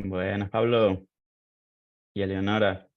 Buenas, Pablo y Eleonora.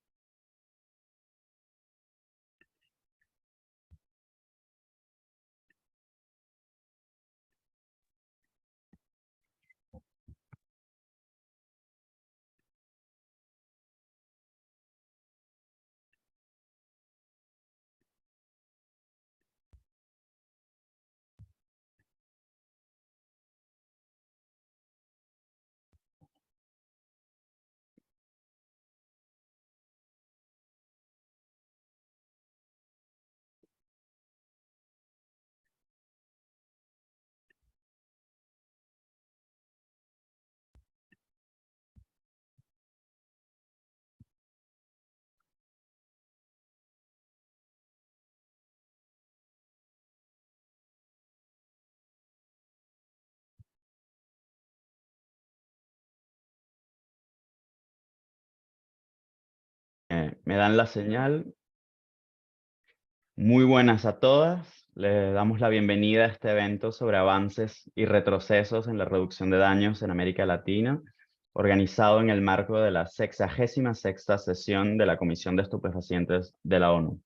Me dan la señal. Muy buenas a todas. Les damos la bienvenida a este evento sobre avances y retrocesos en la reducción de daños en América Latina, organizado en el marco de la 66ª sesión de la Comisión de Estupefacientes de la ONU.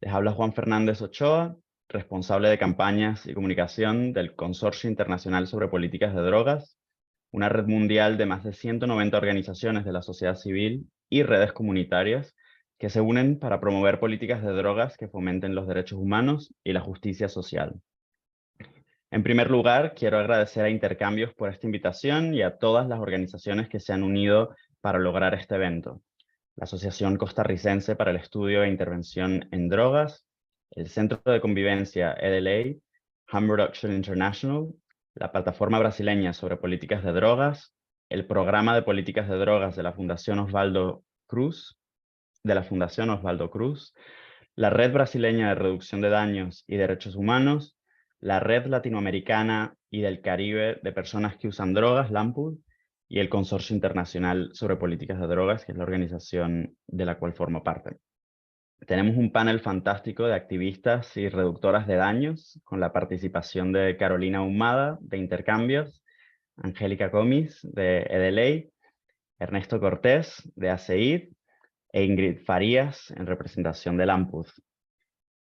Les habla Juan Fernández Ochoa, responsable de campañas y comunicación del Consorcio Internacional sobre Políticas de Drogas, una red mundial de más de 190 organizaciones de la sociedad civil y redes comunitarias que se unen para promover políticas de drogas que fomenten los derechos humanos y la justicia social. En primer lugar, quiero agradecer a Intercambios por esta invitación y a todas las organizaciones que se han unido para lograr este evento. La Asociación Costarricense para el Estudio e Intervención en Drogas, el Centro de Convivencia EDLA, Harm Reduction International, la Plataforma Brasileña sobre Políticas de Drogas, el Programa de Políticas de Drogas de la Fundación Osvaldo Cruz, la Red Brasileña de Reducción de Daños y Derechos Humanos, la Red Latinoamericana y del Caribe de Personas que Usan Drogas, LAMPUD, y el Consorcio Internacional sobre Políticas de Drogas, que es la organización de la cual formo parte. Tenemos un panel fantástico de activistas y reductoras de daños, con la participación de Carolina Ahumada, de Intercambios, Angélica Comis, de EDLA, Ernesto Cortés, de ACEID, e Ingrid Farías, en representación del AMPUD.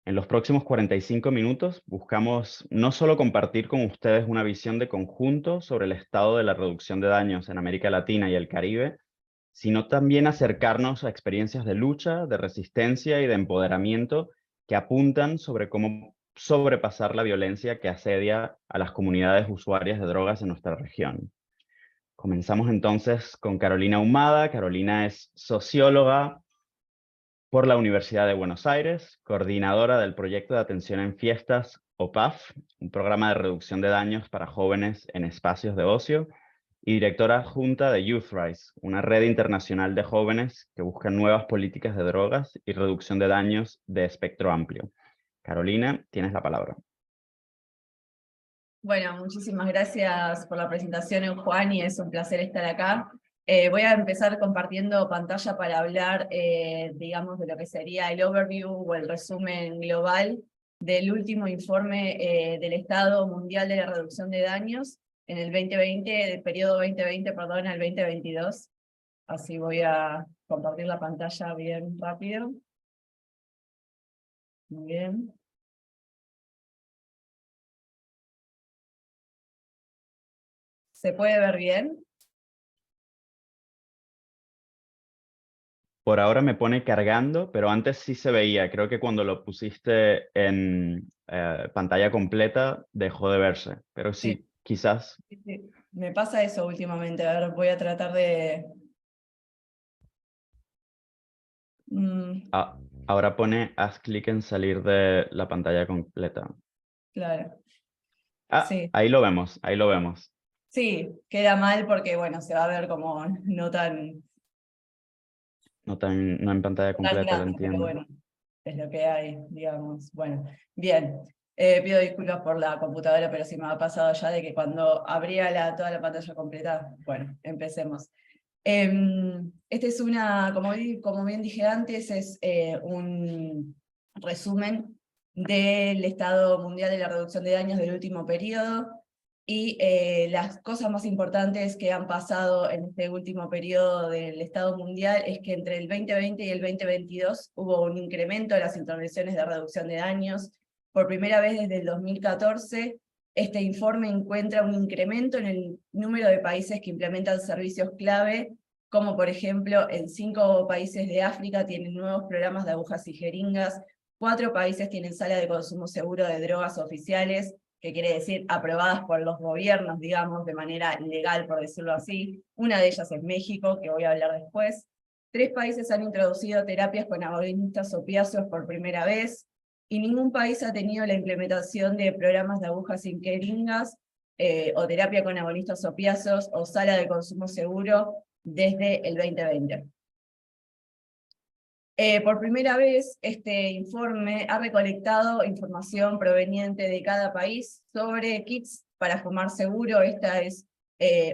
En los próximos 45 minutos buscamos no solo compartir con ustedes una visión de conjunto sobre el estado de la reducción de daños en América Latina y el Caribe, sino también acercarnos a experiencias de lucha, de resistencia y de empoderamiento que apuntan sobre cómo sobrepasar la violencia que asedia a las comunidades usuarias de drogas en nuestra región. Comenzamos entonces con Carolina Ahumada. Carolina es socióloga por la Universidad de Buenos Aires, coordinadora del proyecto de atención en fiestas OPAF, un programa de reducción de daños para jóvenes en espacios de ocio, y directora adjunta de YouthRise, una red internacional de jóvenes que buscan nuevas políticas de drogas y reducción de daños de espectro amplio. Carolina, tienes la palabra. Bueno, muchísimas gracias por la presentación, Juan, y es un placer estar acá. Voy a empezar compartiendo pantalla para hablar, digamos, de lo que sería el overview o el resumen global del último informe del Estado Mundial de la Reducción de Daños en el 2020, del periodo 2020, perdón, al 2022. Así voy a compartir la pantalla bien rápido. Muy bien. ¿Se puede ver bien? Por ahora me pone cargando, pero antes sí se veía. Creo que cuando lo pusiste en pantalla completa dejó de verse. Pero Sí. sí, quizás. Sí. Me pasa eso últimamente. A ver, voy a tratar de... Ahora pone haz clic en salir de la pantalla completa. Claro. Ah, Sí. ahí lo vemos, ahí lo vemos. Sí, queda mal porque, bueno, se va a ver como no tan, No en pantalla tan completa, lo grande, pero entiendo. bueno, es lo que hay, digamos. Bueno, bien. Pido disculpas por la computadora, pero sí me ha pasado ya de que cuando abría toda la pantalla completa, bueno, empecemos. Este es como bien dije antes, es un resumen del Estado Mundial de la Reducción de Daños del último periodo. Y las cosas más importantes que han pasado en este último periodo del Estado mundial es que entre el 2020 y el 2022 hubo un incremento de las intervenciones de reducción de daños. Por primera vez desde el 2014, este informe encuentra un incremento en el número de países que implementan servicios clave, como por ejemplo en 5 países de África tienen nuevos programas de agujas y jeringas, 4 países tienen sala de consumo seguro de drogas oficiales, que quiere decir aprobadas por los gobiernos, digamos, de manera legal, por decirlo así. Una de ellas es México, que voy a hablar después. 3 países han introducido terapias con agonistas opiáceos por primera vez, y ningún país ha tenido la implementación de programas de agujas sin jeringas, o terapia con agonistas opiáceos, o sala de consumo seguro desde el 2020. Por primera vez, este informe ha recolectado información proveniente de cada país sobre kits para fumar seguro. Esta es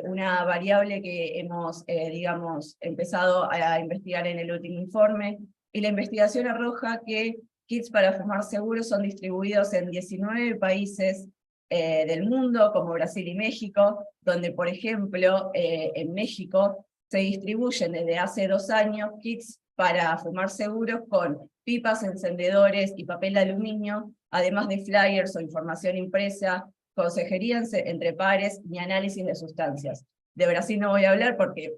una variable que hemos, digamos, empezado a investigar en el último informe, y la investigación arroja que kits para fumar seguro son distribuidos en 19 países del mundo, como Brasil y México, donde, por ejemplo, en México se distribuyen desde hace 2 años kits para fumar seguros con pipas, encendedores y papel de aluminio, además de flyers o información impresa, consejería entre pares y análisis de sustancias. De Brasil no voy a hablar porque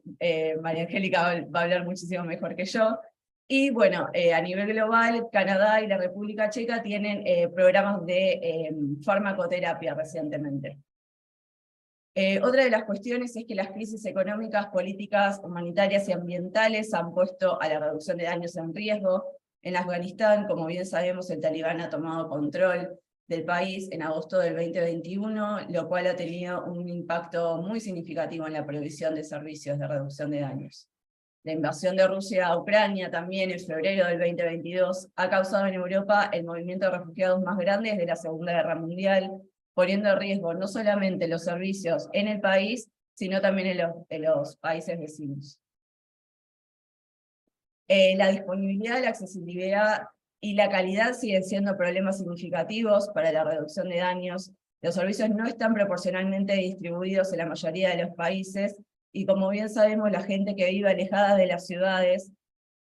María Angélica va a hablar muchísimo mejor que yo. Y bueno, a nivel global, Canadá y la República Checa tienen programas de farmacoterapia recientemente. Otra de las cuestiones es que las crisis económicas, políticas, humanitarias y ambientales han puesto a la reducción de daños en riesgo. En Afganistán, como bien sabemos, el Talibán ha tomado control del país en agosto del 2021, lo cual ha tenido un impacto muy significativo en la provisión de servicios de reducción de daños. La invasión de Rusia a Ucrania también en febrero del 2022 ha causado en Europa el movimiento de refugiados más grande desde la Segunda Guerra Mundial, poniendo en riesgo no solamente los servicios en el país, sino también en los países vecinos. La disponibilidad, la accesibilidad y la calidad siguen siendo problemas significativos para la reducción de daños. Los servicios no están proporcionalmente distribuidos en la mayoría de los países, y como bien sabemos, la gente que vive alejada de las ciudades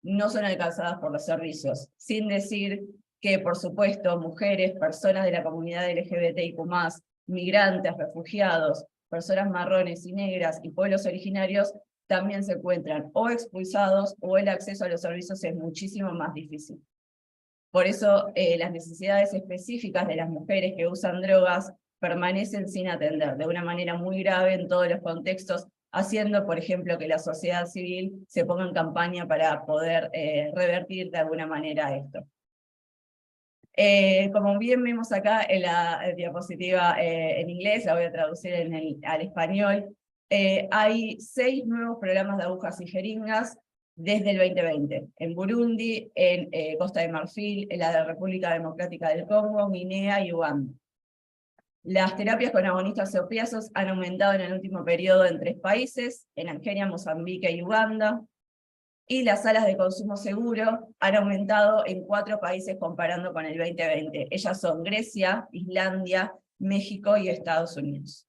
no son alcanzadas por los servicios, sin decir que, por supuesto, mujeres, personas de la comunidad LGBTIQ+, migrantes, refugiados, personas marrones y negras y pueblos originarios también se encuentran o expulsados, o el acceso a los servicios es muchísimo más difícil. Por eso las necesidades específicas de las mujeres que usan drogas permanecen sin atender, de una manera muy grave en todos los contextos, haciendo, por ejemplo, que la sociedad civil se ponga en campaña para poder revertir de alguna manera esto. Como bien vemos acá en la diapositiva en inglés, la voy a traducir al español, hay 6 nuevos programas de agujas y jeringas desde el 2020, en Burundi, en Costa de Marfil, en la República Democrática del Congo, Guinea y Uganda. Las terapias con agonistas opiáceos han aumentado en el último periodo en 3 países, en Argelia, Mozambique y Uganda, y las salas de consumo seguro han aumentado en 4 países comparando con el 2020. Ellas son Grecia, Islandia, México y Estados Unidos.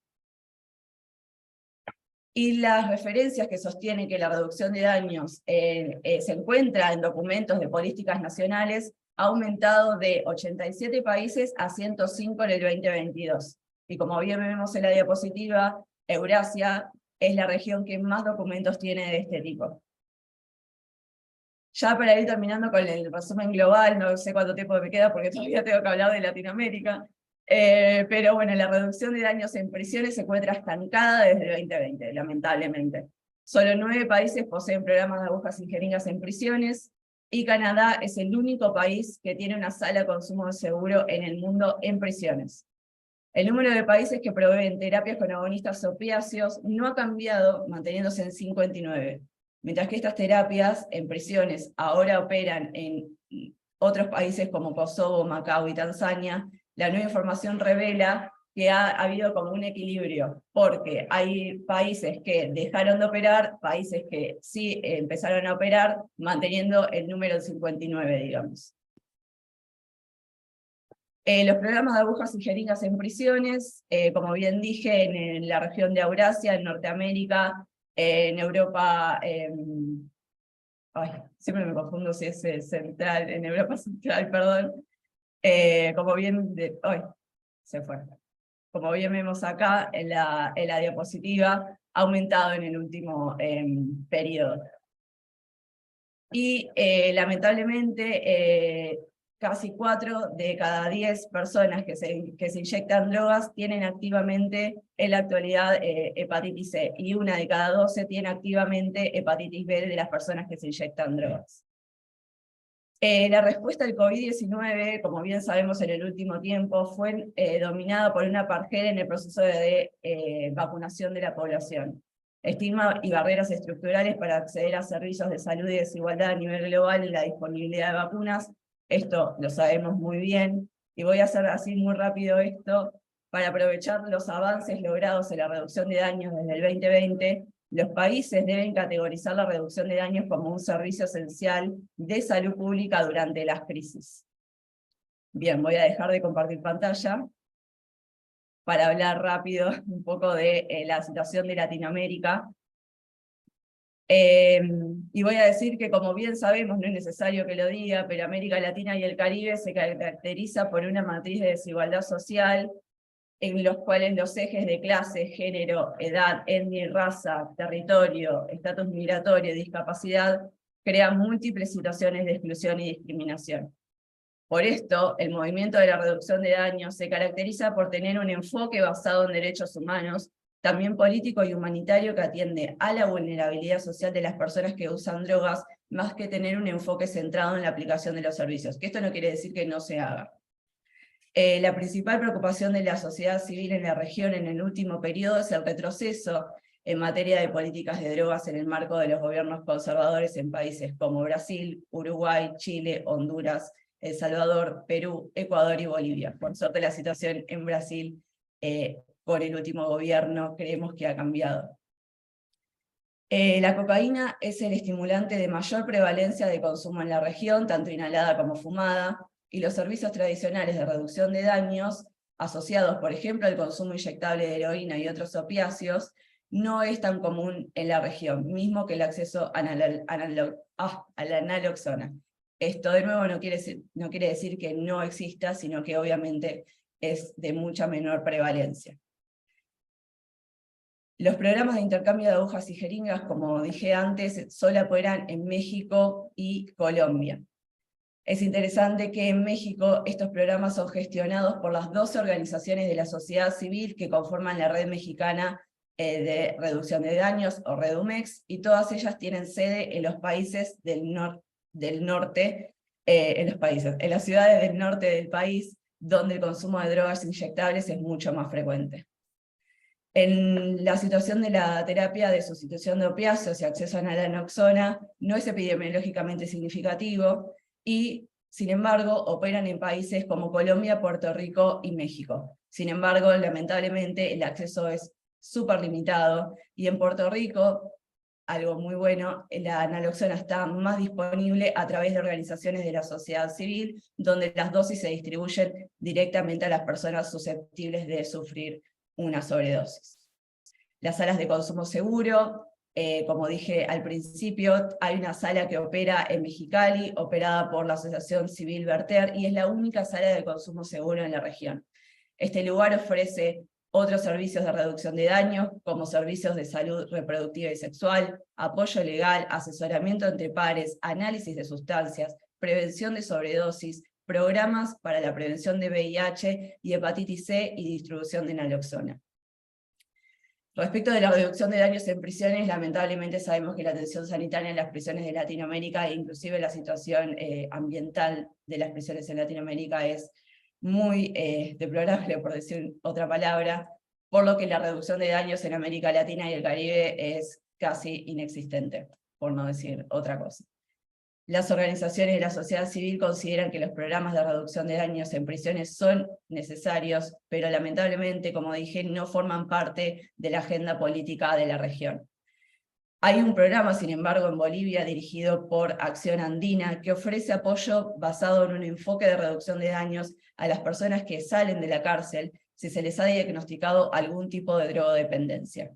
Y las referencias que sostienen que la reducción de daños se encuentra en documentos de políticas nacionales ha aumentado de 87 países a 105 en el 2022. Y como bien vemos en la diapositiva, Eurasia es la región que más documentos tiene de este tipo. Ya para ir terminando con el resumen global, no sé cuánto tiempo me queda porque todavía tengo que hablar de Latinoamérica, pero bueno, la reducción de daños en prisiones se encuentra estancada desde el 2020, lamentablemente. Solo 9 países poseen programas de agujas y jeringas en prisiones, y Canadá es el único país que tiene una sala de consumo seguro en el mundo en prisiones. El número de países que proveen terapias con agonistas opiáceos no ha cambiado, manteniéndose en 59. Mientras que estas terapias en prisiones ahora operan en otros países como Kosovo, Macao y Tanzania, la nueva información revela que ha habido como un equilibrio, porque hay países que dejaron de operar, países que sí empezaron a operar, manteniendo el número 59, digamos. Los programas de agujas y jeringas en prisiones, como bien dije, en la región de Eurasia, en Norteamérica, en Europa, siempre me confundo si es central, en Europa Central, perdón, como bien, se fue. Como bien vemos acá en la diapositiva, ha aumentado en el último periodo. Y lamentablemente, casi 4 de cada 10 personas que se inyectan drogas tienen activamente en la actualidad hepatitis C, y 1 de cada 12 tiene activamente hepatitis B de las personas que se inyectan drogas. La respuesta al COVID-19, como bien sabemos en el último tiempo, fue dominada por una parcela en el proceso de vacunación de la población. Estigma y barreras estructurales para acceder a servicios de salud y desigualdad a nivel global en la disponibilidad de vacunas. Esto lo sabemos muy bien, y voy a hacer así muy rápido esto, para aprovechar los avances logrados en la reducción de daños desde el 2020, los países deben categorizar la reducción de daños como un servicio esencial de salud pública durante las crisis. Bien, voy a dejar de compartir pantalla para hablar rápido un poco de la situación de Latinoamérica. Y voy a decir que, como bien sabemos, no es necesario que lo diga, pero América Latina y el Caribe se caracteriza por una matriz de desigualdad social, en los cuales los ejes de clase, género, edad, etnia y raza, territorio, estatus migratorio y discapacidad crean múltiples situaciones de exclusión y discriminación. Por esto, el movimiento de la reducción de daños se caracteriza por tener un enfoque basado en derechos humanos, también político y humanitario, que atiende a la vulnerabilidad social de las personas que usan drogas, más que tener un enfoque centrado en la aplicación de los servicios, que esto no quiere decir que no se haga. La principal preocupación de la sociedad civil en la región en el último periodo es el retroceso en materia de políticas de drogas en el marco de los gobiernos conservadores en países como Brasil, Uruguay, Chile, Honduras, El Salvador, Perú, Ecuador y Bolivia. Por suerte la situación en Brasil, por el último gobierno, creemos que ha cambiado. La cocaína es el estimulante de mayor prevalencia de consumo en la región, tanto inhalada como fumada, y los servicios tradicionales de reducción de daños, asociados, por ejemplo, al consumo inyectable de heroína y otros opiáceos, no es tan común en la región, mismo que el acceso a la naloxona. Esto, de nuevo, no quiere decir que no exista, sino que obviamente es de mucha menor prevalencia. Los programas de intercambio de agujas y jeringas, como dije antes, solo operan en México y Colombia. Es interesante que en México estos programas son gestionados por las 12 organizaciones de la sociedad civil que conforman la Red Mexicana de Reducción de Daños, o Redumex, y todas ellas tienen sede en los países del norte, en las ciudades del norte del país, donde el consumo de drogas inyectables es mucho más frecuente. En la situación de la terapia de sustitución de opiáceos y acceso a naloxona no es epidemiológicamente significativo, y sin embargo operan en países como Colombia, Puerto Rico y México. Sin embargo, lamentablemente el acceso es súper limitado, y en Puerto Rico, algo muy bueno, la naloxona está más disponible a través de organizaciones de la sociedad civil, donde las dosis se distribuyen directamente a las personas susceptibles de sufrir una sobredosis. Las salas de consumo seguro, como dije al principio, hay una sala que opera en Mexicali, operada por la Asociación Civil Verter, y es la única sala de consumo seguro en la región. Este lugar ofrece otros servicios de reducción de daños, como servicios de salud reproductiva y sexual, apoyo legal, asesoramiento entre pares, análisis de sustancias, prevención de sobredosis, programas para la prevención de VIH y hepatitis C y distribución de naloxona. Respecto de la reducción de daños en prisiones, lamentablemente sabemos que la atención sanitaria en las prisiones de Latinoamérica, e inclusive la situación ambiental de las prisiones en Latinoamérica, es muy deplorable, por decir otra palabra, por lo que la reducción de daños en América Latina y el Caribe es casi inexistente, por no decir otra cosa. Las organizaciones de la sociedad civil consideran que los programas de reducción de daños en prisiones son necesarios, pero lamentablemente, como dije, no forman parte de la agenda política de la región. Hay un programa, sin embargo, en Bolivia dirigido por Acción Andina que ofrece apoyo basado en un enfoque de reducción de daños a las personas que salen de la cárcel si se les ha diagnosticado algún tipo de drogodependencia.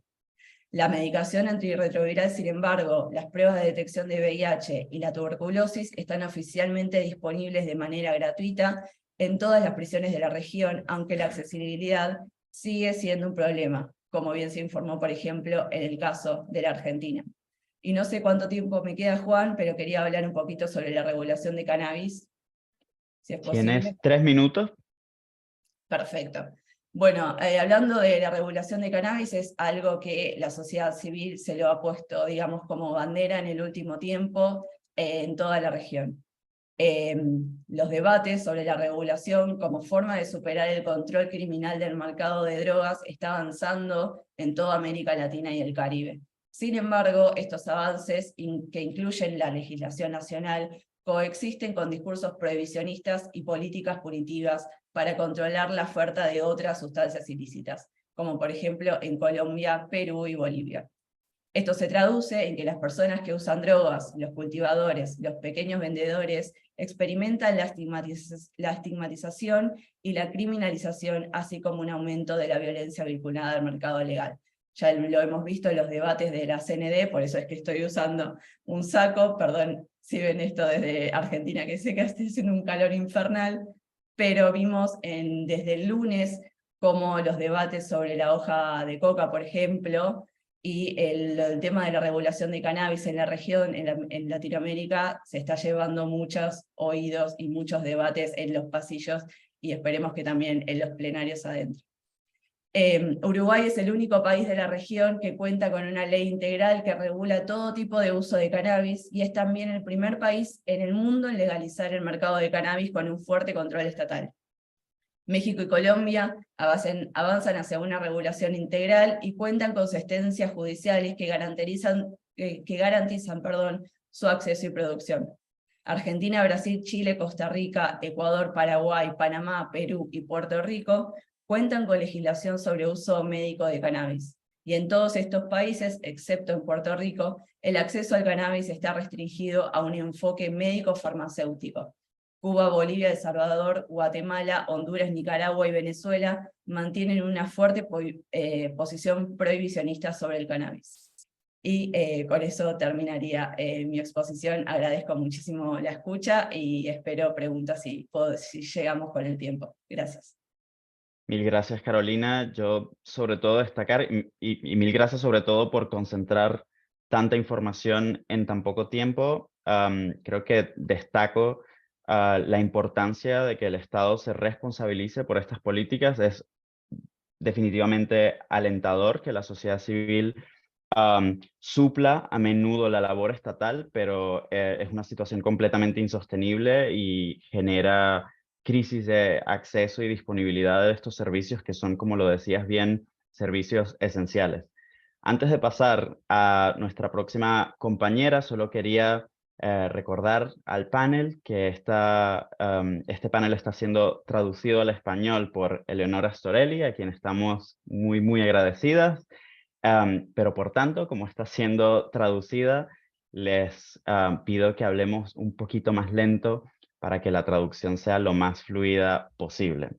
La medicación antirretroviral, sin embargo, las pruebas de detección de VIH y la tuberculosis están oficialmente disponibles de manera gratuita en todas las prisiones de la región, aunque la accesibilidad sigue siendo un problema, como bien se informó, por ejemplo, en el caso de la Argentina. Y no sé cuánto tiempo me queda, Juan, pero quería hablar un poquito sobre la regulación de cannabis, si es Tienes posible. 3 minutos. Perfecto. Bueno, hablando de la regulación de cannabis, es algo que la sociedad civil se lo ha puesto, digamos, como bandera en el último tiempo en toda la región. Los debates sobre la regulación como forma de superar el control criminal del mercado de drogas está avanzando en toda América Latina y el Caribe. Sin embargo, estos avances, que incluyen la legislación nacional, coexisten con discursos prohibicionistas y políticas punitivas para controlar la oferta de otras sustancias ilícitas, como por ejemplo en Colombia, Perú y Bolivia. Esto se traduce en que las personas que usan drogas, los cultivadores, los pequeños vendedores, experimentan la estigmatización y la criminalización, así como un aumento de la violencia vinculada al mercado legal. Ya lo hemos visto en los debates de la CND, por eso es que estoy usando un saco, perdón si ven esto desde Argentina, que sé que está haciendo un calor infernal, pero vimos desde el lunes como los debates sobre la hoja de coca, por ejemplo, y el tema de la regulación de cannabis en la región, en Latinoamérica, se está llevando muchos oídos y muchos debates en los pasillos, y esperemos que también en los plenarios adentro. Uruguay es el único país de la región que cuenta con una ley integral que regula todo tipo de uso de cannabis, y es también el primer país en el mundo en legalizar el mercado de cannabis con un fuerte control estatal. México y Colombia avanzan hacia una regulación integral y cuentan con sentencias judiciales que garantizan su acceso y producción. Argentina, Brasil, Chile, Costa Rica, Ecuador, Paraguay, Panamá, Perú y Puerto Rico cuentan con legislación sobre uso médico de cannabis. Y en todos estos países, excepto en Puerto Rico, el acceso al cannabis está restringido a un enfoque médico-farmacéutico. Cuba, Bolivia, El Salvador, Guatemala, Honduras, Nicaragua y Venezuela mantienen una fuerte posición prohibicionista sobre el cannabis. Y con eso terminaría mi exposición. Agradezco muchísimo la escucha y espero preguntas si llegamos con el tiempo. Gracias. Mil gracias, Carolina. Yo sobre todo destacar, y mil gracias sobre todo por concentrar tanta información en tan poco tiempo. Creo que destaco la importancia de que el Estado se responsabilice por estas políticas. Es definitivamente alentador que la sociedad civil supla a menudo la labor estatal, pero es una situación completamente insostenible y genera crisis de acceso y disponibilidad de estos servicios que son, como lo decías bien, servicios esenciales. Antes de pasar a nuestra próxima compañera, solo quería recordar al panel que este panel está siendo traducido al español por Eleonora Storelli, a quien estamos muy, muy agradecidas. Pero por tanto, como está siendo traducida, les pido que hablemos un poquito más lento para que la traducción sea lo más fluida posible.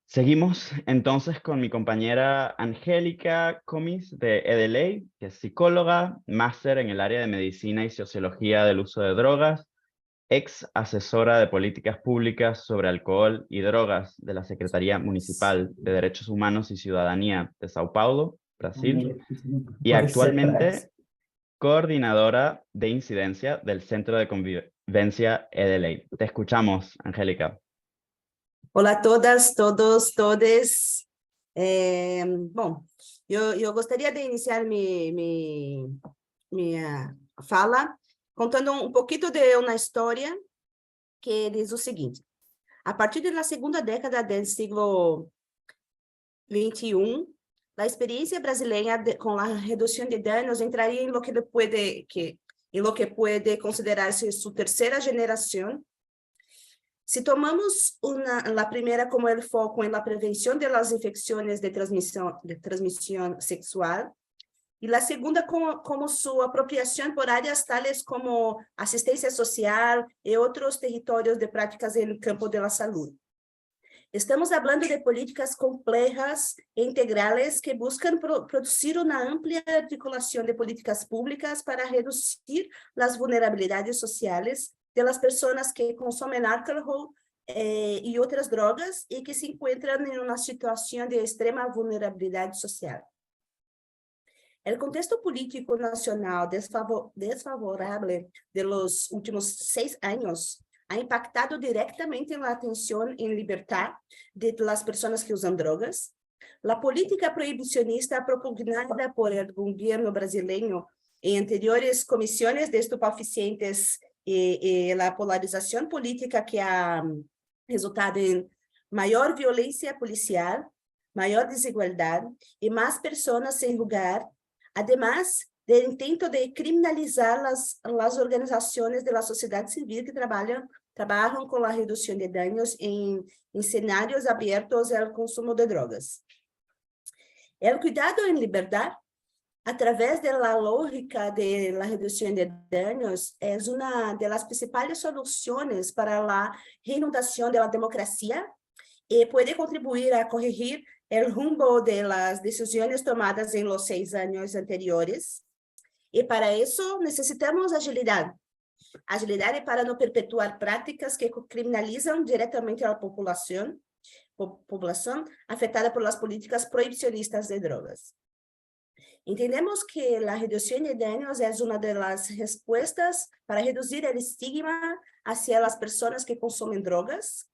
Seguimos entonces con mi compañera Angélica Comis de EDLEI, que es psicóloga, máster en el área de medicina y sociología del uso de drogas, ex asesora de políticas públicas sobre alcohol y drogas de la Secretaría Municipal de Derechos Humanos y Ciudadanía de Sao Paulo, Brasil, y actualmente coordinadora de incidencia del Centro de Convivencia EDLEI. Te escuchamos, Angélica. Olá a todas, todos, todes. Bom, eu gostaria de iniciar minha fala contando um pouquinho de uma história que diz o seguinte. A partir da segunda década do século XXI, a experiência brasileira com a redução de danos entraria em lo que pode considerar-se sua terceira geração. Si tomamos la primera como el foco en la prevención de las infecciones de transmisión sexual, y la segunda como su apropiación por áreas tales como asistencia social y otros territorios de prácticas en el campo de la salud. Estamos hablando de políticas complejas e integrales que buscan producir una amplia articulación de políticas públicas para reducir las vulnerabilidades sociales de las personas que consumen alcohol y otras drogas y que se encuentran en una situación de extrema vulnerabilidad social. El contexto político nacional desfavorable de los últimos 6 años ha impactado directamente en la atención en libertad de las personas que usan drogas. La política prohibicionista propugnada por el gobierno brasileño en anteriores comisiones de estupefacientes y la polarización política que ha resultado en mayor violencia policial, mayor desigualdad y más personas sin lugar, además del intento de criminalizar las organizaciones de la sociedad civil que trabajan con la reducción de daños en escenarios abiertos al consumo de drogas. El cuidado en libertad, a través de la lógica de la reducción de daños, es una de las principales soluciones para la reinundación de la democracia y puede contribuir a corregir el rumbo de las decisiones tomadas en los 6 años anteriores. Y para eso necesitamos agilidad. Agilidad para no perpetuar prácticas que criminalizan directamente a la población afectada por las políticas prohibicionistas de drogas. Entendemos que la reducción de daños es una de las respuestas para reducir el estigma hacia las personas que consumen drogas.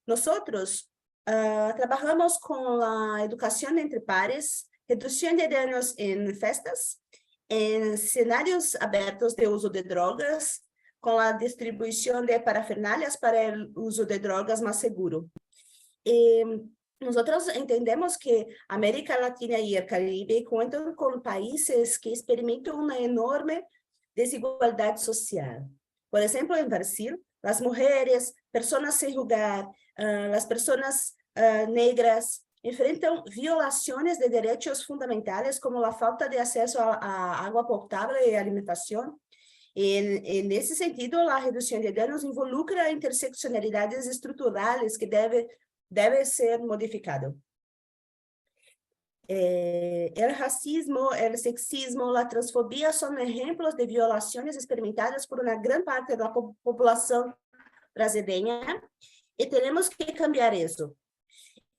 Nosotros trabajamos con la educación entre pares, reducción de daños en festas, en escenarios abiertos de uso de drogas, con la distribución de parafernalias para el uso de drogas más seguro. Nosotros entendemos que América Latina y el Caribe cuentan con países que experimentan una enorme desigualdad social. Por ejemplo, en Brasil, las mujeres, personas sin hogar, las personas negras enfrentan violaciones de derechos fundamentales como la falta de acceso a agua potable y alimentación. En ese sentido, la reducción de daños involucra interseccionalidades estructurales que debe ser modificado. El racismo, el sexismo, la transfobia son ejemplos de violaciones experimentadas por una gran parte de la población brasileña y tenemos que cambiar eso.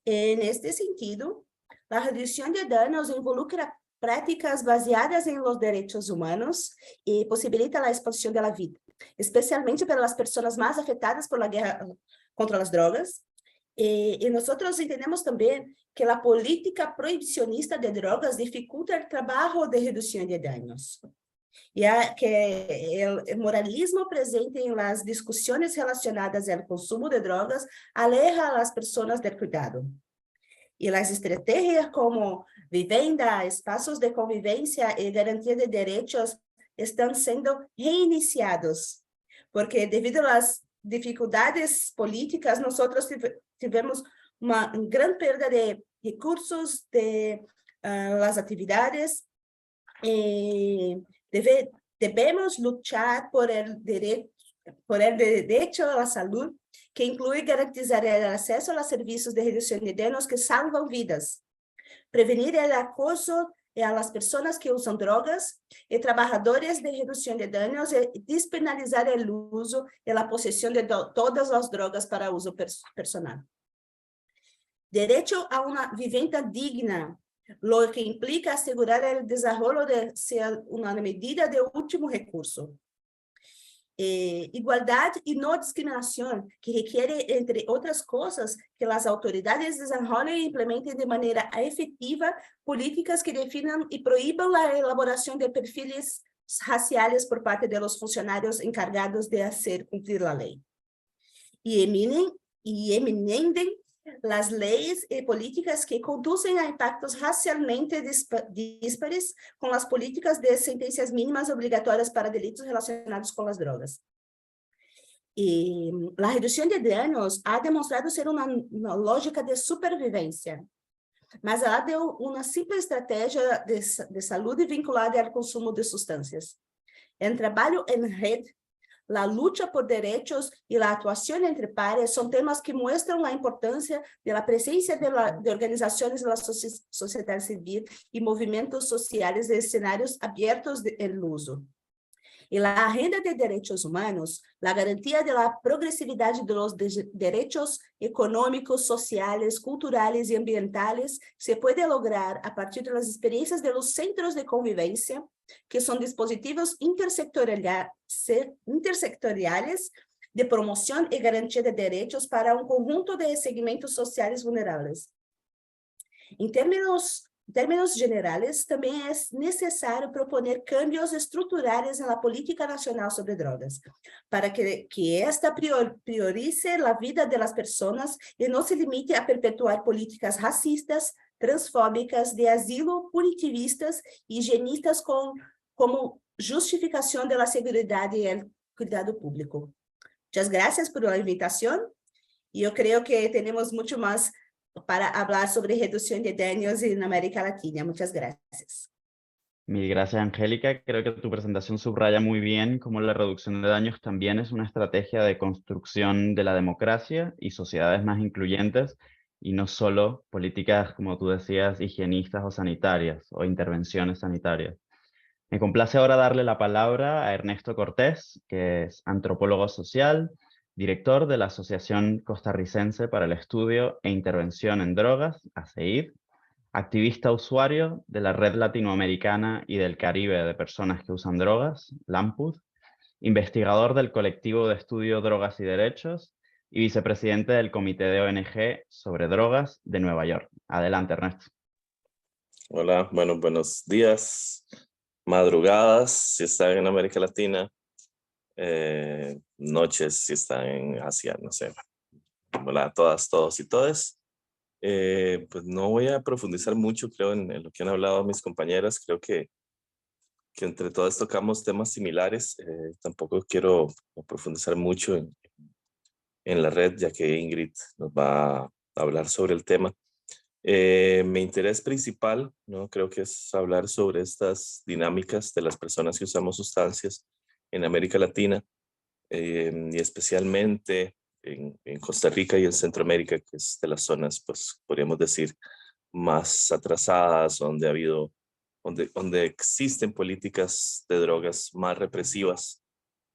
En este sentido, la reducción de daños involucra prácticas baseadas en los derechos humanos y posibilita la expansión de la vida, especialmente para las personas más afectadas por la guerra contra las drogas. Y nosotros entendemos también que la política prohibicionista de drogas dificulta el trabajo de reducción de daños, ya que el moralismo presente en las discusiones relacionadas al consumo de drogas aleja a las personas del cuidado. Y las estrategias como vivienda, espacios de convivencia y garantía de derechos están siendo reiniciados, porque debido a las dificultades políticas, nosotros tivemos una gran pérdida de recursos de las actividades. Debemos luchar por el derecho a la salud, que incluye garantizar el acceso a los servicios de reducción de daños que salvan vidas, prevenir el acoso a las personas que usan drogas y trabajadores de reducción de daños y despenalizar el uso y la posesión de todas las drogas para uso personal. Derecho a una vivienda digna, lo que implica asegurar el desarrollo de ser una medida de último recurso. Igualdad y no discriminación, que requiere, entre otras cosas, que las autoridades desarrollen e implementen de manera efectiva políticas que definan y prohíban la elaboración de perfiles raciales por parte de los funcionarios encargados de hacer cumplir la ley. Y eminen las leyes y políticas que conducen a impactos racialmente díspares con las políticas de sentencias mínimas obligatorias para delitos relacionados con las drogas. Y la reducción de daños ha demostrado ser una lógica de supervivencia. mas ela deu uma simples estratégia de saúde vinculada ao consumo de substâncias. El trabalho em rede, la lucha por derechos y la actuación entre pares son temas que muestran la importancia de la presencia de organizaciones de la sociedad civil y movimientos sociales de escenarios abiertos del uso. Y la agenda de derechos humanos, la garantía de la progresividad de los derechos económicos, sociales, culturales y ambientales se puede lograr a partir de las experiencias de los centros de convivencia, que son dispositivos intersectoriales de promoción y garantía de derechos para un conjunto de segmentos sociales vulnerables. En términos generales, também é necessário proponer cambios estruturais na política nacional sobre drogas, para que esta priorice a vida das pessoas e não se limite a perpetuar políticas racistas, transfóbicas, de asilo, punitivistas e higienistas como justificação da segurança e do cuidado público. Muitas graças por a invitação e eu creio que temos muito mais para hablar sobre reducción de daños en América Latina. Muchas gracias. Mil gracias, Angélica. Creo que tu presentación subraya muy bien cómo la reducción de daños también es una estrategia de construcción de la democracia y sociedades más incluyentes, y no solo políticas, como tú decías, higienistas o sanitarias, o intervenciones sanitarias. Me complace ahora darle la palabra a Ernesto Cortés, que es antropólogo social, director de la Asociación Costarricense para el Estudio e Intervención en Drogas, ACEID, activista usuario de la Red Latinoamericana y del Caribe de Personas que Usan Drogas, LAMPUD, investigador del colectivo de estudio Drogas y Derechos y vicepresidente del Comité de ONG sobre Drogas de Nueva York. Adelante, Ernesto. Hola, bueno, buenos días, madrugadas, si están en América Latina, noches si están en Asia, no sé. Hola a todas, todos y todas. Pues no voy a profundizar mucho, creo, en lo que han hablado mis compañeras. Creo que entre todas tocamos temas similares. Tampoco quiero profundizar mucho en la red, ya que Ingrid nos va a hablar sobre el tema. Mi interés principal, ¿no? Creo que es hablar sobre estas dinámicas de las personas que usamos sustancias en América Latina, y especialmente en Costa Rica y en Centroamérica, que es de las zonas, pues podríamos decir, más atrasadas, donde existen políticas de drogas más represivas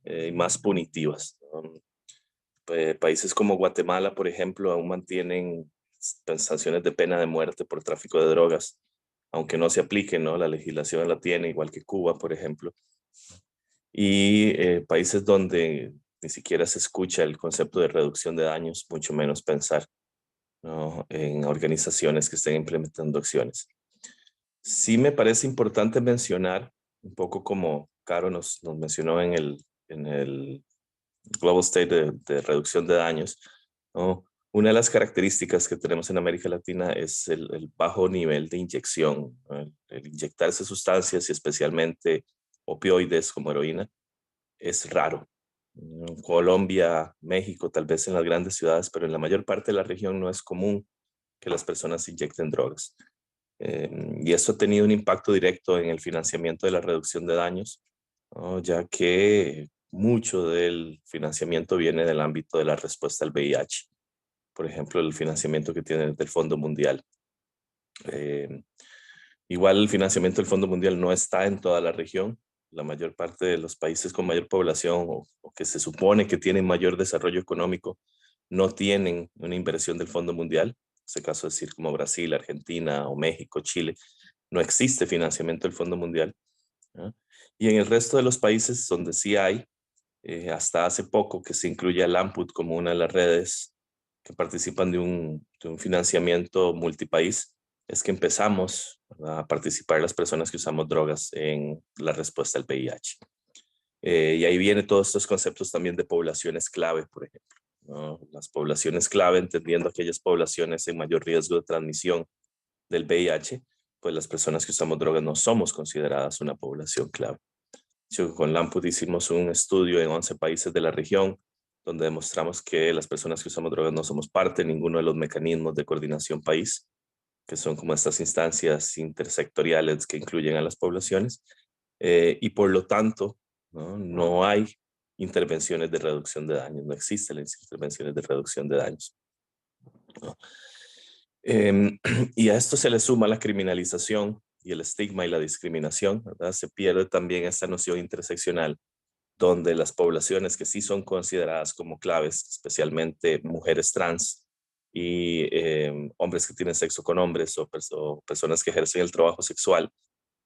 y más punitivas. Países como Guatemala, por ejemplo, aún mantienen sanciones de pena de muerte por tráfico de drogas, aunque no se apliquen, ¿no? La legislación la tiene, igual que Cuba, por ejemplo. Y países donde ni siquiera se escucha el concepto de reducción de daños, mucho menos pensar, ¿no?, en organizaciones que estén implementando acciones. Sí me parece importante mencionar, un poco como Caro nos mencionó en el Global State de reducción de daños, ¿no? Una de las características que tenemos en América Latina es el bajo nivel de inyección, ¿no? El inyectarse sustancias y especialmente opioides como heroína es raro. En Colombia, México, tal vez en las grandes ciudades, pero en la mayor parte de la región no es común que las personas inyecten drogas. Y eso ha tenido un impacto directo en el financiamiento de la reducción de daños, ¿no? Ya que mucho del financiamiento viene del ámbito de la respuesta al VIH. Por ejemplo, el financiamiento que tiene del Fondo Mundial. Igual el financiamiento del Fondo Mundial no está en toda la región. La mayor parte de los países con mayor población o que se supone que tienen mayor desarrollo económico no tienen una inversión del Fondo Mundial. En este caso decir como Brasil, Argentina o México, Chile, no existe financiamiento del Fondo Mundial, ¿no? Y en el resto de los países donde sí hay, hasta hace poco que se incluye al LAMPUD como una de las redes que participan de un financiamiento multipaís, es que empezamos a participar las personas que usamos drogas en la respuesta al VIH. Y ahí vienen todos estos conceptos también de poblaciones clave, por ejemplo, ¿no? Las poblaciones clave, entendiendo aquellas poblaciones en mayor riesgo de transmisión del VIH, pues las personas que usamos drogas no somos consideradas una población clave. Con LAMPUD hicimos un estudio en 11 países de la región, donde demostramos que las personas que usamos drogas no somos parte de ninguno de los mecanismos de coordinación país, que son como estas instancias intersectoriales que incluyen a las poblaciones, y por lo tanto, no hay intervenciones de reducción de daños, no existen las intervenciones de reducción de daños, ¿no? Y a esto se le suma la criminalización y el estigma y la discriminación, ¿verdad? Se pierde también esta noción interseccional, donde las poblaciones que sí son consideradas como claves, especialmente mujeres trans y hombres que tienen sexo con hombres o personas que ejercen el trabajo sexual,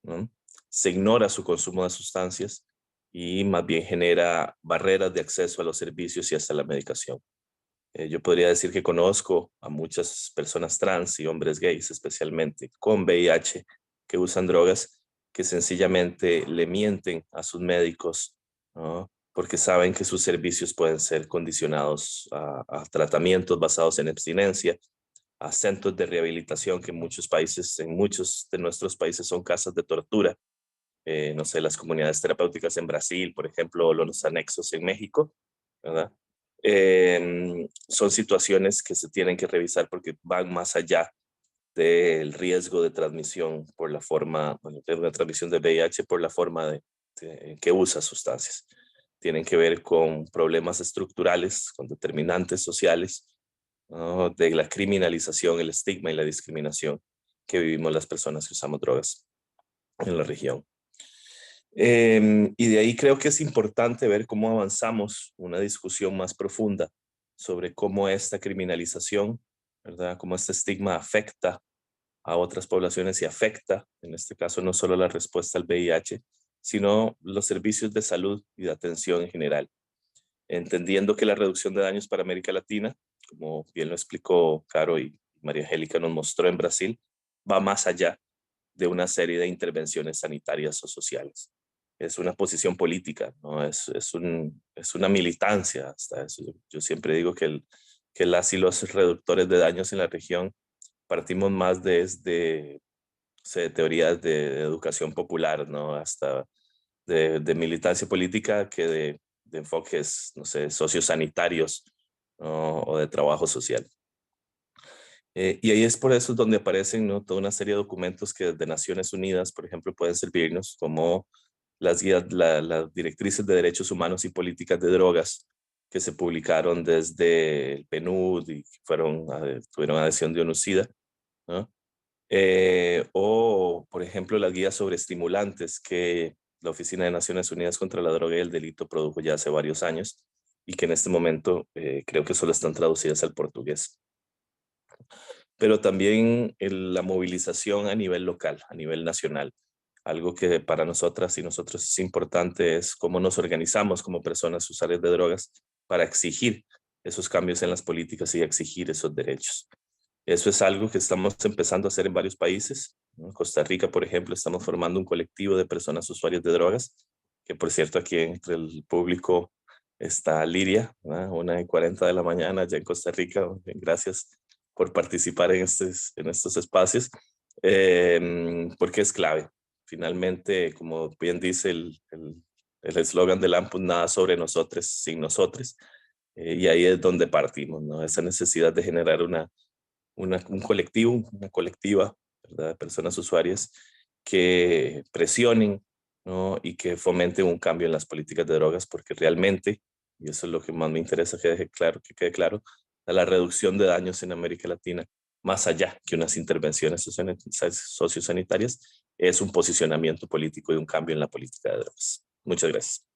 ¿no? Se ignora su consumo de sustancias y más bien genera barreras de acceso a los servicios y hasta la medicación. Yo podría decir que conozco a muchas personas trans y hombres gays, especialmente con VIH, que usan drogas, que sencillamente le mienten a sus médicos, ¿no? Porque saben que sus servicios pueden ser condicionados a tratamientos basados en abstinencia, a centros de rehabilitación que en muchos de nuestros países son casas de tortura. No sé, las comunidades terapéuticas en Brasil, por ejemplo, o los anexos en México, ¿verdad? Son situaciones que se tienen que revisar porque van más allá del riesgo de transmisión por la forma, bueno, de la transmisión de VIH por la forma que usa sustancias. Tienen que ver con problemas estructurales, con determinantes sociales, ¿no? De la criminalización, el estigma y la discriminación que vivimos las personas que usamos drogas en la región. Y de ahí creo que es importante ver cómo avanzamos una discusión más profunda sobre cómo esta criminalización, ¿verdad? Cómo este estigma afecta a otras poblaciones y afecta, en este caso, no solo la respuesta al VIH, sino los servicios de salud y de atención en general. Entendiendo que la reducción de daños para América Latina, como bien lo explicó Caro y María Angélica nos mostró en Brasil, va más allá de una serie de intervenciones sanitarias o sociales. Es una posición política, ¿no? Es una militancia hasta eso. Yo siempre digo que las y los reductores de daños en la región partimos más desde teorías de educación popular, ¿no? Hasta de militancia política que de enfoques, no sé, sociosanitarios, ¿no? O de trabajo social. Y ahí es por eso donde aparecen, ¿no? Toda una serie de documentos que desde Naciones Unidas, por ejemplo, pueden servirnos como las guías, las directrices de derechos humanos y políticas de drogas que se publicaron desde el PNUD y tuvieron adhesión de ONUCIDA, ¿no? O, por ejemplo, las guías sobre estimulantes que la Oficina de Naciones Unidas contra la Droga y el Delito produjo ya hace varios años y que en este momento creo que solo están traducidas al portugués. Pero también la movilización a nivel local, a nivel nacional. Algo que para nosotras y nosotros es importante es cómo nos organizamos como personas usuarias de drogas para exigir esos cambios en las políticas y exigir esos derechos. Eso es algo que estamos empezando a hacer en varios países. En Costa Rica, por ejemplo, estamos formando un colectivo de personas usuarias de drogas, que por cierto aquí entre el público está Lidia, ¿no? 1:40 de la mañana ya en Costa Rica. Gracias por participar en estos espacios, porque es clave. Finalmente, como bien dice el eslogan del AMPUS, nada sobre nosotros sin nosotros, y ahí es donde partimos, ¿no? Esa necesidad de generar un colectivo, una colectiva, ¿verdad? De personas usuarias que presionen, ¿no? Y que fomenten un cambio en las políticas de drogas, porque realmente, y eso es lo que más me interesa que quede claro, la reducción de daños en América Latina, más allá que unas intervenciones sociosanitarias, es un posicionamiento político y un cambio en la política de drogas. Muchas gracias.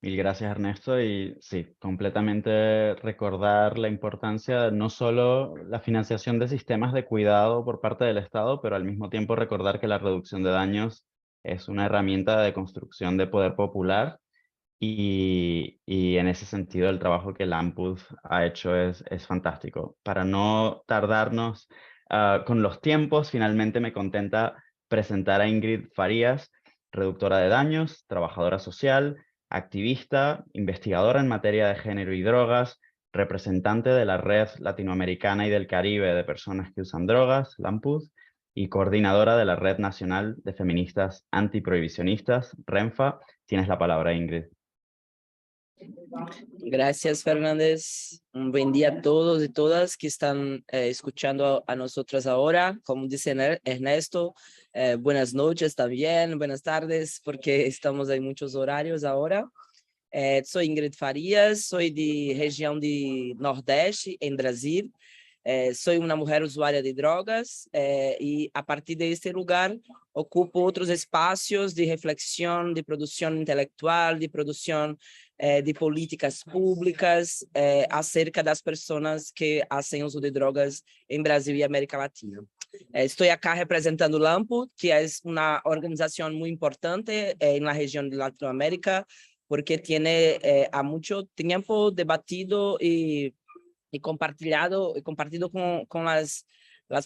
Mil gracias, Ernesto. Y sí, completamente recordar la importancia, no solo la financiación de sistemas de cuidado por parte del Estado, pero al mismo tiempo recordar que la reducción de daños es una herramienta de construcción de poder popular y en ese sentido el trabajo que el AMPUD ha hecho es fantástico. Para no tardarnos con los tiempos, finalmente me contenta presentar a Ingrid Farías, reductora de daños, trabajadora social, activista, investigadora en materia de género y drogas, representante de la Red Latinoamericana y del Caribe de Personas que Usan Drogas, LAMPUD, y coordinadora de la Red Nacional de Feministas Antiprohibicionistas, RENFA. Tienes la palabra, Ingrid. Gracias, Fernández. Un buen día a todos y todas que están escuchando a nosotras ahora. Como dice Ernesto, buenas noches también, buenas tardes, porque estamos en muchos horarios ahora. Soy Ingrid Farias, soy de região de Nordeste, em Brasil. Soy una mujer usuaria de drogas y a partir de este lugar ocupo otros espacios de reflexión, de producción intelectual, de producción de políticas públicas acerca das personas que hacen uso de drogas en Brasil y América Latina. Estoy acá representando LAMPU, que es una organización muy importante en la región de Latinoamérica, porque tiene a mucho tiempo debatido y compartido con las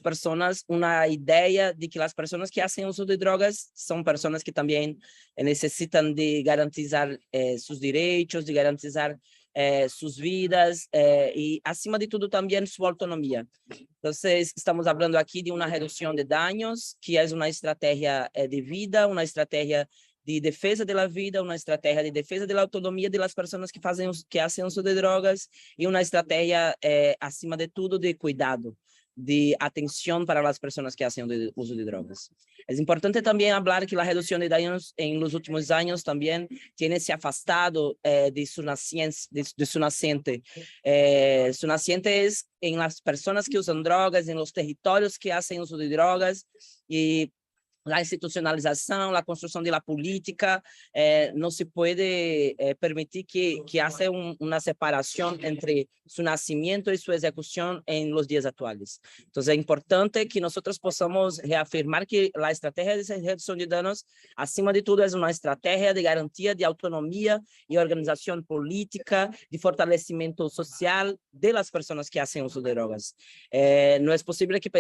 personas una idea de que las personas que hacen uso de drogas son personas que también necesitan de garantizar sus derechos, de garantizar sus vidas y, acima de todo, también su autonomía. Entonces, estamos hablando aquí de una reducción de daños, que es una estrategia de vida, una estrategia de defesa da vida, uma estratégia de defesa da autonomia das pessoas que hacen uso de drogas e uma estratégia, acima de tudo, de cuidado, de atenção para as pessoas que hacen uso de drogas. É importante também falar que a redução de danos em los últimos anos também tem se afastado de su naciente. Su naciente é em las pessoas que usam drogas, em los territórios que hacen uso de drogas e la institucionalización, la construcción de la política, no se puede permitir que hace una separación entre su nacimiento y su ejecución en los días actuales. Entonces, es importante que nosotros podamos reafirmar que la estrategia de reducción de danos, acima de todo, es una estrategia de garantía de autonomía y organización política, de fortalecimiento social de las personas que hacen uso de drogas. No es posible que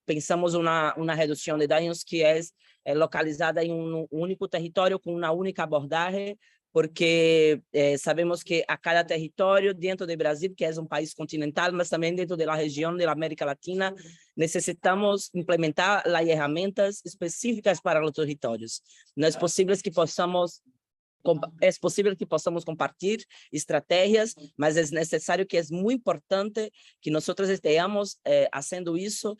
pensamos una reducción de daños que es localizada em único território, com uma única abordagem, porque sabemos que a cada território dentro do Brasil, que é um país continental, mas também dentro da região da América Latina, necessitamos implementar as ferramentas específicas para os territórios. Não é possível que possamos compartilhar estratégias, mas é necessário que é muito importante que nós estejamos fazendo isso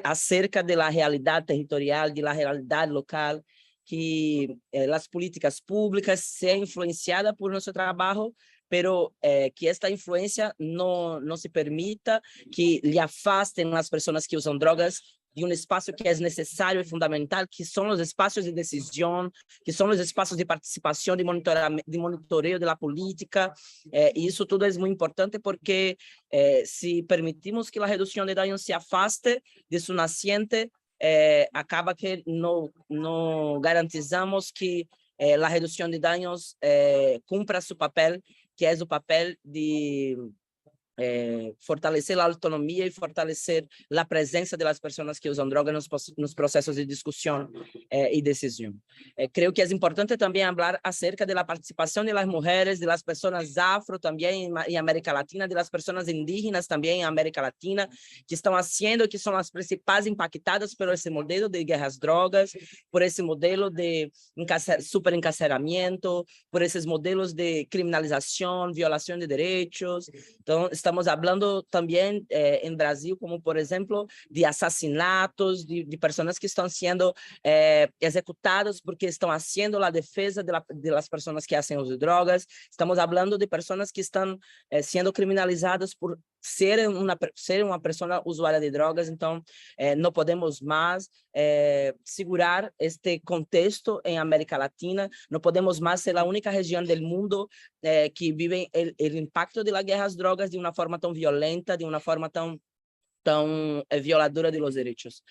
acerca da realidade territorial, da realidade local, que as políticas públicas sejam influenciadas por nosso trabalho, pero que esta influência não se permita que lhe afastem as pessoas que usam drogas de um espaço que é necessário e fundamental, que são os espaços de decisão, que são os espaços de participação, de monitoreio da política, e isso tudo é muito importante porque se permitimos que a redução de danos se afaste de seu nasciente, acaba que não garantizamos que a redução de danos cumpra seu papel, que é o papel de fortalecer a autonomia e fortalecer a presença das pessoas que usam drogas nos processos de discussão e decisão. Creio que é importante também falar acerca da participação das mulheres, das pessoas afro também em América Latina, das pessoas indígenas também em América Latina, que estão fazendo, que são as principais impactadas por esse modelo de guerra às drogas, por esse modelo de superencarceramento, por esses modelos de criminalização, violação de direitos. Então, estamos falando também em Brasil, como, por exemplo, de assassinatos, de pessoas que estão sendo executadas porque estão fazendo a defesa das pessoas que fazem uso de drogas. Estamos falando de pessoas que estão sendo criminalizadas por ser uma pessoa usuária de drogas. Então, não podemos mais segurar este contexto em América Latina, não podemos mais ser a única região do mundo que vive o impacto da guerra às drogas de uma forma tão violenta, de uma forma tão violadora de los derechos.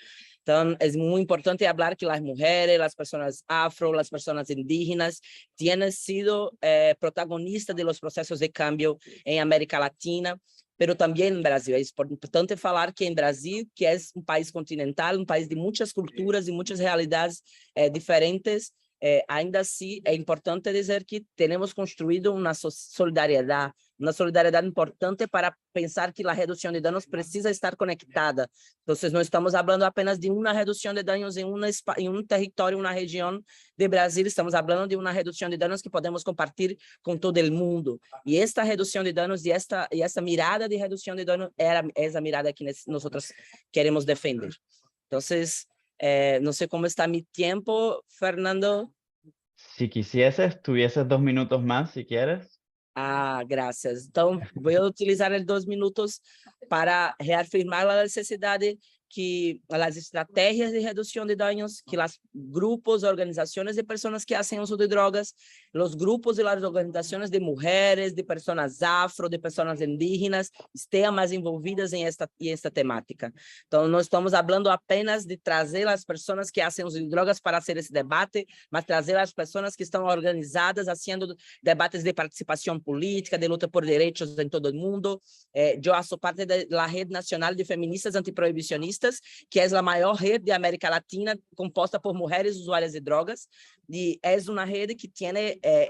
Então, é muito importante falar que as mulheres, as pessoas afro, as pessoas indígenas têm sido protagonistas de los processos de cambio em América Latina, pero também em Brasil. É importante falar que em Brasil, que é um país continental, um país de muitas culturas e muitas realidades diferentes, ainda assim é importante dizer que temos construído uma solidariedade importante para pensar que a redução de danos precisa estar conectada. Então, não estamos falando apenas de uma redução de danos em um território, uma região de Brasil, estamos falando de uma redução de danos que podemos compartilhar com todo o mundo. E esta redução de danos e esta mirada de redução de danos é a mirada que nós queremos defender. Então, no sé cómo está mi tiempo, Fernando. Si quisieses, tuvieses 2 minutos más, si quieres. Gracias. Então, vou utilizar os 2 minutos para reafirmar a necessidade que as estratégias de redução de danos, que os grupos, organizações de pessoas que fazem uso de drogas, os grupos e as organizações de mulheres, de pessoas afro, de pessoas indígenas, estejam mais envolvidas em esta temática. Então, não estamos falando apenas de trazer as pessoas que fazem uso de drogas para fazer esse debate, mas trazer as pessoas que estão organizadas, fazendo debates de participação política, de luta por direitos em todo o mundo. Eu sou parte da Rede Nacional de Feministas Antiproibicionistas, que é a maior rede de América Latina, composta por mulheres usuárias de drogas, e é uma rede que tem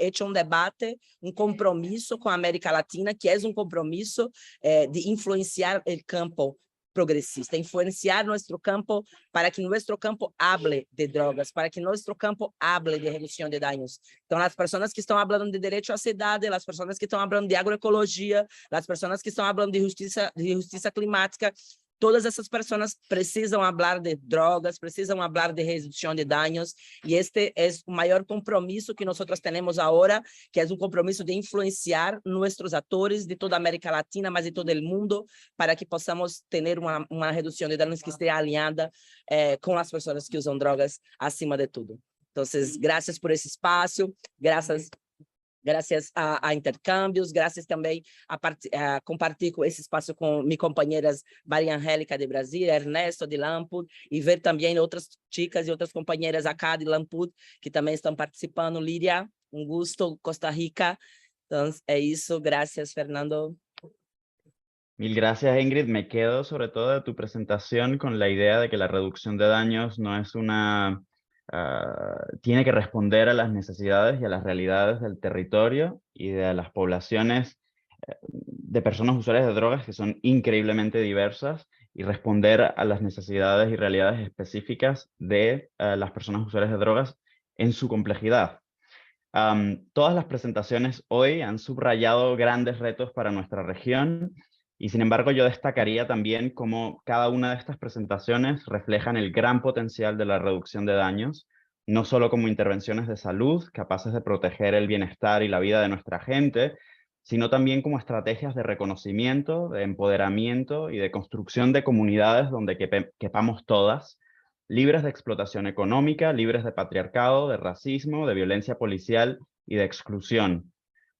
hecho um debate, um compromisso com a América Latina, que é um compromisso de influenciar o campo progresista, influenciar nosso campo para que nosso campo hable de drogas, para que nosso campo hable de redução de danos. Então, as pessoas que estão falando de direito à cidade, as pessoas que estão falando de agroecologia, as pessoas que estão falando de justiça climática, todas essas pessoas precisam falar de drogas, precisam falar de redução de danos, e este é o maior compromisso que nós temos agora, que é um compromisso de influenciar nossos atores de toda a América Latina, mas de todo o mundo, para que possamos ter uma redução de danos que esteja alinhada com as pessoas que usam drogas acima de tudo. Então, graças por esse espaço, graças a intercâmbios, graças também a compartilhar com esse espaço com minhas companheiras Maria Angélica de Brasil, Ernesto de Lamput, e ver também outras chicas e outras companheiras acá de Lamput que também estão participando. Lídia, um gosto, Costa Rica. Então, é isso. Graças, Fernando. Mil gracias, Ingrid. Me quedo sobre todo de tu presentación con la idea de que la reducción de daños no es tiene que responder a las necesidades y a las realidades del territorio y de las poblaciones de personas usuarias de drogas que son increíblemente diversas, y responder a las necesidades y realidades específicas de las personas usuarias de drogas en su complejidad. Todas las presentaciones hoy han subrayado grandes retos para nuestra región, y sin embargo yo destacaría también cómo cada una de estas presentaciones reflejan el gran potencial de la reducción de daños, no solo como intervenciones de salud capaces de proteger el bienestar y la vida de nuestra gente, sino también como estrategias de reconocimiento, de empoderamiento y de construcción de comunidades donde quepamos todas, libres de explotación económica, libres de patriarcado, de racismo, de violencia policial y de exclusión.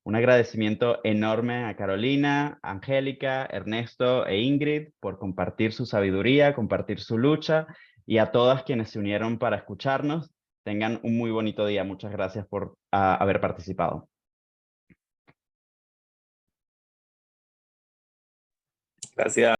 Un agradecimiento enorme a Carolina, Angélica, Ernesto e Ingrid por compartir su sabiduría, compartir su lucha, y a todas quienes se unieron para escucharnos. Tengan un muy bonito día. Muchas gracias por haber participado. Gracias.